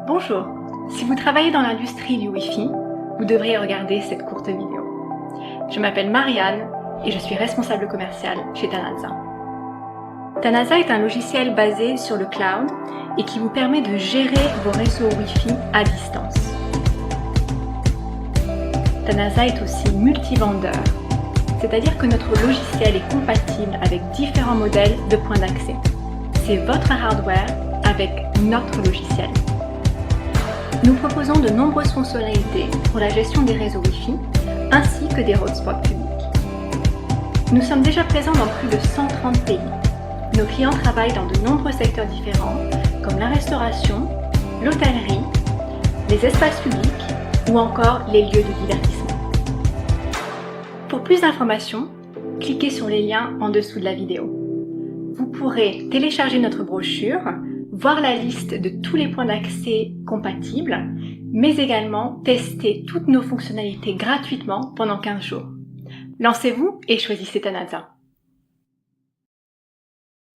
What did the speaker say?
Bonjour, si vous travaillez dans l'industrie du Wi-Fi, vous devriez regarder cette courte vidéo. Je m'appelle Marianne et je suis responsable commerciale chez Tanaza. Tanaza est un logiciel basé sur le cloud et qui vous permet de gérer vos réseaux Wi-Fi à distance. Tanaza est aussi multivendeur, c'est-à-dire que notre logiciel est compatible avec différents modèles de points d'accès. C'est votre hardware avec notre logiciel. Nous proposons de nombreuses fonctionnalités pour la gestion des réseaux Wi-Fi ainsi que des hotspots publics. Nous sommes déjà présents dans plus de 130 pays. Nos clients travaillent dans de nombreux secteurs différents comme la restauration, l'hôtellerie, les espaces publics ou encore les lieux de divertissement. Pour plus d'informations, cliquez sur les liens en dessous de la vidéo. Vous pourrez télécharger notre brochure, voir la liste de tous les points d'accès compatibles, mais également tester toutes nos fonctionnalités gratuitement pendant 15 jours. Lancez-vous et choisissez Tanaza.